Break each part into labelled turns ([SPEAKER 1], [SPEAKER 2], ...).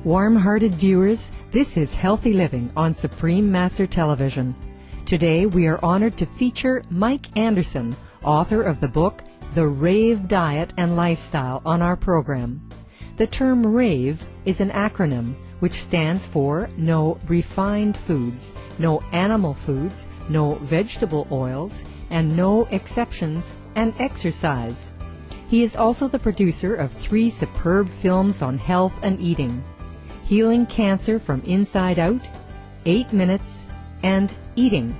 [SPEAKER 1] Warm-hearted viewers, this is Healthy Living on Supreme Master Television. Today we are honored to feature Mike Anderson, author of the book The Rave Diet and Lifestyle, on our program. The term Rave is an acronym which stands for no refined foods, no animal foods, no vegetable oils, and no exceptions, and exercise. He is also the producer of 3 superb films on health and eating: Healing Cancer from Inside Out, 8 Minutes, and Eating.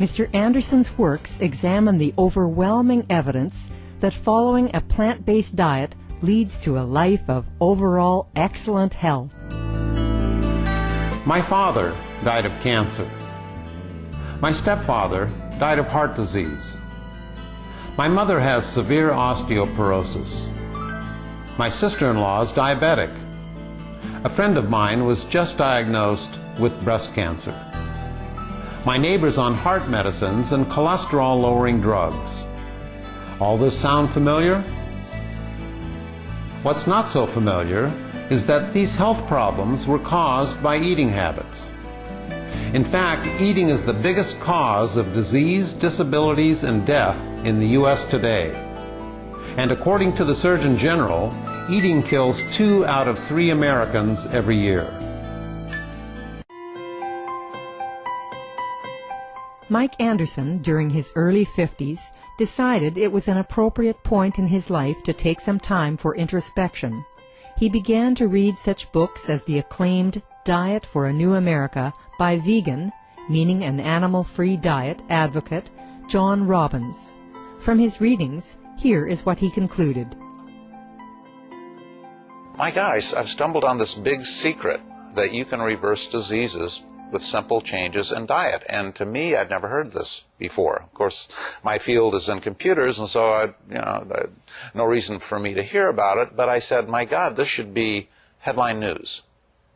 [SPEAKER 1] Mr. Anderson's works examine the overwhelming evidence that following a plant-based diet leads to a life of overall excellent health.
[SPEAKER 2] My father died of cancer. My stepfather died of heart disease. My mother has severe osteoporosis. My sister-in-law is diabetic. A friend of mine was just diagnosed with breast cancer. My neighbor's on heart medicines and cholesterol-lowering drugs. All this sound familiar? What's not so familiar is that these health problems were caused by eating habits. In fact, eating is the biggest cause of disease, disabilities, and death in the U.S. today. And according to the Surgeon General, eating kills 2 out of 3 Americans every year.
[SPEAKER 1] Mike Anderson, during his early 50s, decided it was an appropriate point in his life to take some time for introspection. He began to read such books as the acclaimed Diet for a New America by vegan, meaning an animal-free diet, advocate John Robbins. From his readings, here is what he concluded.
[SPEAKER 3] My guys, I've stumbled on this big secret that you can reverse diseases with simple changes in diet. And to me, I'd never heard this before. Of course, my field is in computers, and so no reason for me to hear about it. But I said, my God, this should be headline news.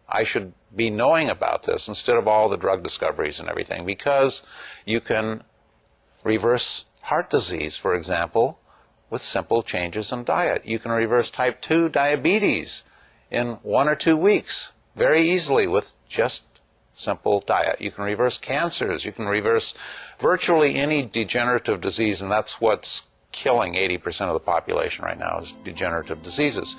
[SPEAKER 3] I should be knowing about this instead of all the drug discoveries and everything, because you can reverse heart disease, for example, with simple changes in diet. You can reverse type 2 diabetes in 1 or 2 weeks very easily with just simple diet. You can reverse cancers. You can reverse virtually any degenerative disease, and that's what's killing 80% of the population right now is degenerative diseases.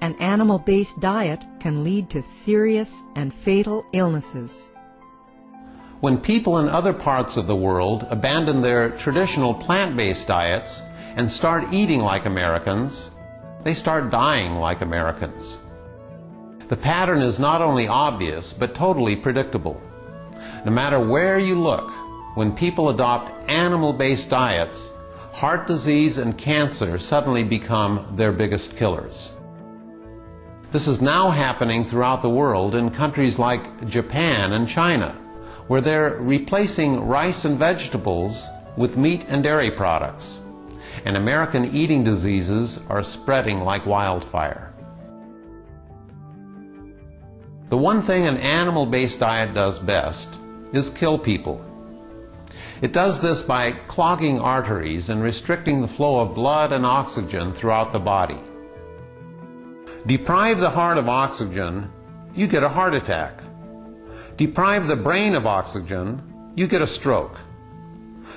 [SPEAKER 1] An animal-based diet can lead to serious and fatal illnesses.
[SPEAKER 2] When people in other parts of the world abandon their traditional plant-based diets and start eating like Americans, they start dying like Americans. The pattern is not only obvious, but totally predictable. No matter where you look, when people adopt animal-based diets, heart disease and cancer suddenly become their biggest killers. This is now happening throughout the world in countries like Japan and China, where they're replacing rice and vegetables with meat and dairy products. And American eating diseases are spreading like wildfire. The one thing an animal-based diet does best is kill people. It does this by clogging arteries and restricting the flow of blood and oxygen throughout the body. Deprive the heart of oxygen, you get a heart attack. Deprive the brain of oxygen, you get a stroke.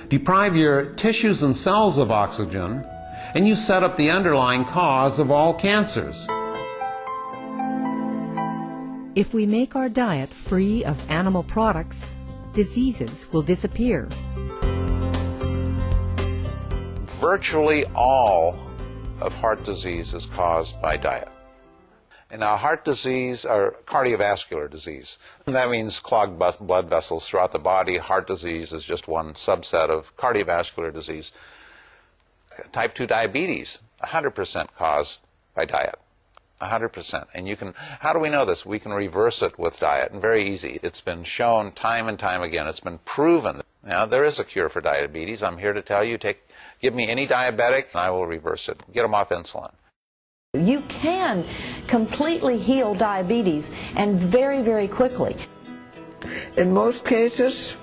[SPEAKER 2] Deprive your tissues and cells of oxygen, and you set up the underlying cause of all cancers.
[SPEAKER 1] If we make our diet free of animal products, diseases will disappear.
[SPEAKER 3] Virtually all of heart disease is caused by diet. And now heart disease, or cardiovascular disease, that means clogged blood vessels throughout the body. Heart disease is just one subset of cardiovascular disease. Type 2 diabetes, 100% caused by diet. 100%. And you can, how do we know this? We can reverse it with diet, and very easy. It's been shown time and time again. It's been proven. Now, there is a cure for diabetes. I'm here to tell you, give me any diabetic, and I will reverse it. Get them off insulin.
[SPEAKER 4] You can completely heal diabetes, and very, very quickly.
[SPEAKER 5] In most cases,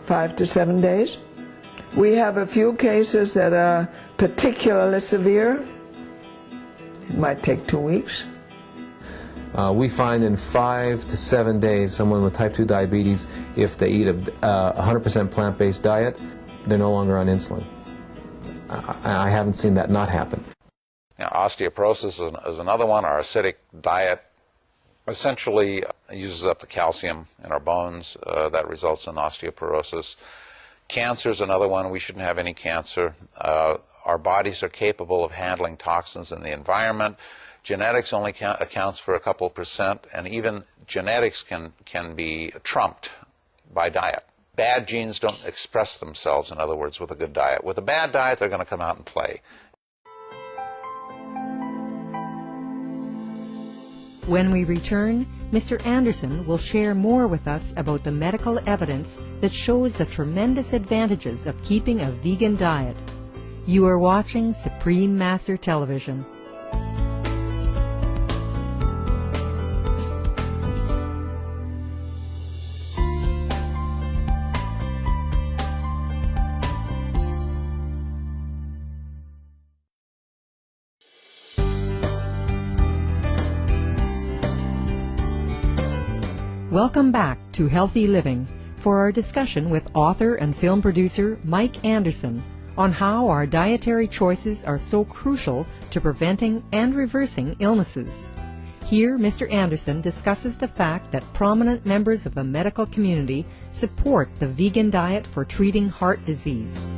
[SPEAKER 5] 5 to 7 days. We have a few cases that are particularly severe, It might take 2 weeks.
[SPEAKER 6] We find in 5 to 7 days someone with type 2 diabetes, if they eat a 100% plant-based diet, they're no longer on insulin. I haven't seen that not happen.
[SPEAKER 3] You know, osteoporosis is another one. Our acidic diet essentially uses up the calcium in our bones. That results in osteoporosis. Cancer is another one. We shouldn't have any cancer. Our bodies are capable of handling toxins in the environment. Genetics only accounts for a couple percent, and even genetics can be trumped by diet. Bad genes don't express themselves, in other words, with a good diet. With a bad diet, they're going to come out and play.
[SPEAKER 1] When we return, Mr. Anderson will share more with us about the medical evidence that shows the tremendous advantages of keeping a vegan diet. You are watching Supreme Master Television. Welcome back to Healthy Living for our discussion with author and film producer Mike Anderson on how our dietary choices are so crucial to preventing and reversing illnesses. Here, Mr. Anderson discusses the fact that prominent members of the medical community support the vegan diet for treating heart disease.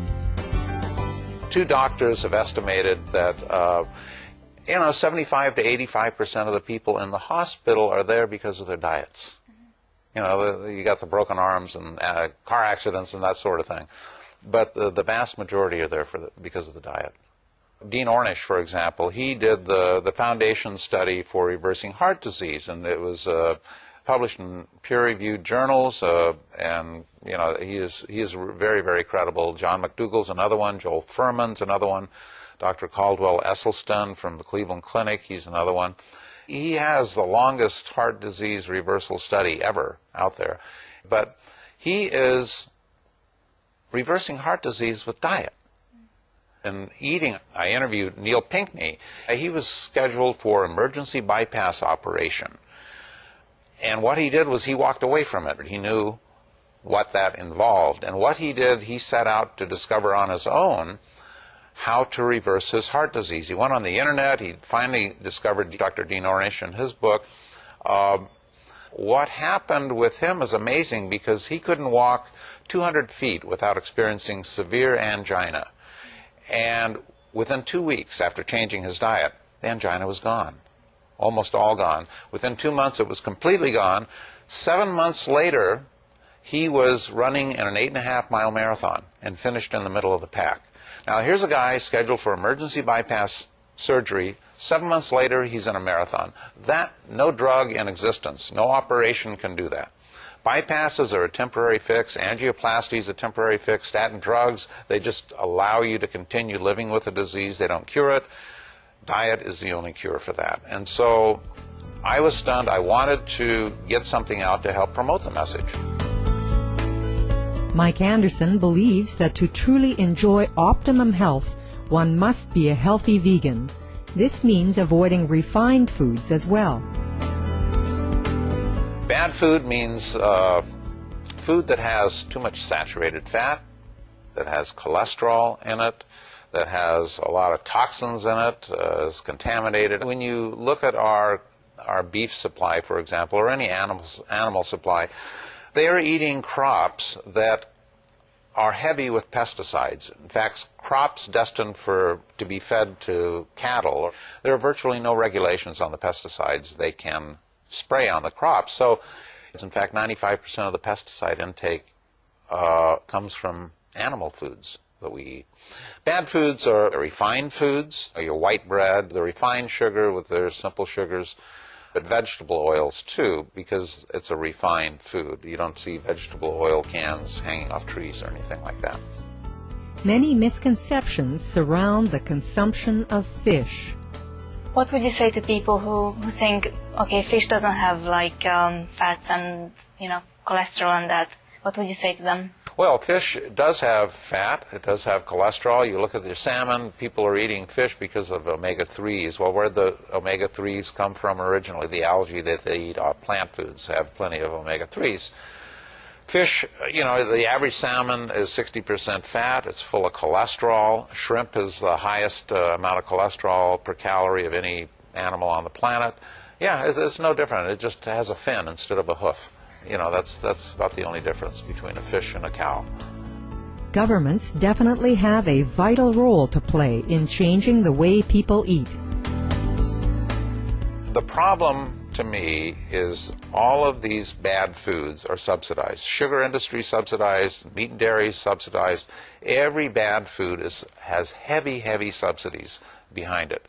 [SPEAKER 3] 2 doctors have estimated that 75 to 85% of the people in the hospital are there because of their diets. You know, you got the broken arms and car accidents and that sort of thing. But the vast majority are there because of the diet. Dean Ornish, for example, he did the foundation study for reversing heart disease, and it was published in peer-reviewed journals, and you know, he is very, very credible. John McDougall's another one, Joel Furman's another one, Dr. Caldwell Esselstyn from the Cleveland Clinic, he's another one. He has the longest heart disease reversal study ever out there. But he is reversing heart disease with diet. And eating, I interviewed Neil Pinckney. He was scheduled for emergency bypass operation. And what he did was he walked away from it. He knew what that involved. And what he did, he set out to discover on his own how to reverse his heart disease. He went on the internet. He finally discovered Dr. Dean Ornish in his book. What happened with him is amazing because he couldn't walk 200 feet without experiencing severe angina. And within 2 weeks after changing his diet, the angina was gone, almost all gone. Within 2 months, it was completely gone. 7 months later, he was running in an 8.5-mile marathon and finished in the middle of the pack. Now, here's a guy scheduled for emergency bypass surgery. 7 months later, he's in a marathon. That, no drug in existence, no operation can do that. Bypasses are a temporary fix. Angioplasty is a temporary fix. Statin drugs, they just allow you to continue living with the disease. They don't cure it. Diet is the only cure for that. And so I was stunned. I wanted to get something out to help promote the message.
[SPEAKER 1] Mike Anderson believes that to truly enjoy optimum health, one must be a healthy vegan. This means avoiding refined foods as well.
[SPEAKER 3] Bad food means food that has too much saturated fat, that has cholesterol in it, that has a lot of toxins in it, is contaminated. When you look at our beef supply, for example, or any animal supply, they are eating crops that are heavy with pesticides. In fact, crops destined to be fed to cattle, there are virtually no regulations on the pesticides they can spray on the crops. So, in fact, 95% of the pesticide intake comes from animal foods that we eat. Bad foods are refined foods, your white bread, the refined sugar with their simple sugars, but vegetable oils too, because it's a refined food. You don't see vegetable oil cans hanging off trees or anything like that.
[SPEAKER 1] Many misconceptions surround the consumption of fish.
[SPEAKER 7] What would you say to people who think, okay, fish doesn't have like fats and cholesterol and that? What would you say to them?
[SPEAKER 3] Well, fish does have fat. It does have cholesterol. You look at your salmon, people are eating fish because of omega-3s. Well, where did the omega-3s come from originally? The algae that they eat off plant foods have plenty of omega-3s. Fish, the average salmon is 60% fat. It's full of cholesterol. Shrimp is the highest amount of cholesterol per calorie of any animal on the planet. Yeah, it's no different. It just has a fin instead of a hoof. That's about the only difference between a fish and a cow.
[SPEAKER 1] Governments definitely have a vital role to play in changing the way people eat.
[SPEAKER 3] The problem to me is all of these bad foods are subsidized. Sugar industry subsidized, meat and dairy subsidized. Every bad food has heavy, heavy subsidies behind it.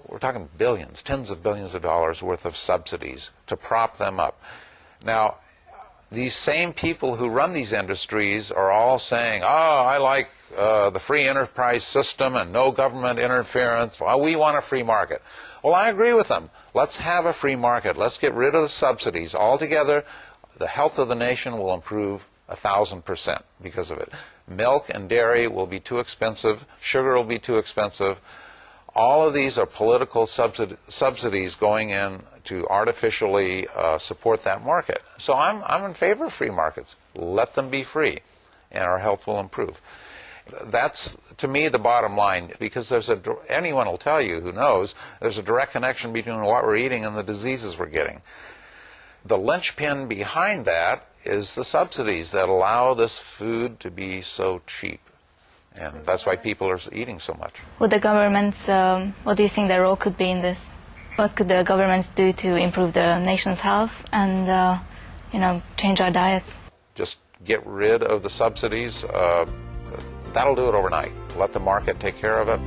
[SPEAKER 3] We're talking billions, tens of billions of dollars worth of subsidies to prop them up. Now, these same people who run these industries are all saying, I like the free enterprise system and no government interference. Well, we want a free market. Well, I agree with them. Let's have a free market. Let's get rid of the subsidies altogether. The health of the nation will improve 1,000% because of it. Milk and dairy will be too expensive. Sugar will be too expensive. All of these are political subsidies going in to artificially support that market. So I'm in favor of free markets. Let them be free, and our health will improve. That's, to me, the bottom line, because anyone will tell you who knows, there's a direct connection between what we're eating and the diseases we're getting. The linchpin behind that is the subsidies that allow this food to be so cheap. And that's why people are eating so much.
[SPEAKER 7] Would the governments, what do you think their role could be in this? What could the governments do to improve the nation's health and, change our diets?
[SPEAKER 3] Just get rid of the subsidies. That'll do it overnight. Let the market take care of it.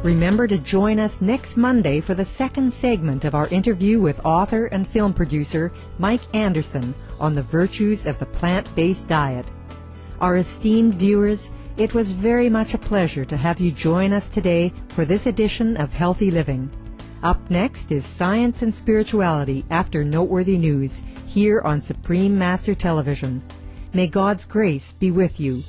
[SPEAKER 1] Remember to join us next Monday for the second segment of our interview with author and film producer Mike Anderson on the virtues of the plant-based diet. Our esteemed viewers, it was very much a pleasure to have you join us today for this edition of Healthy Living. Up next is Science and Spirituality after Noteworthy News here on Supreme Master Television. May God's grace be with you.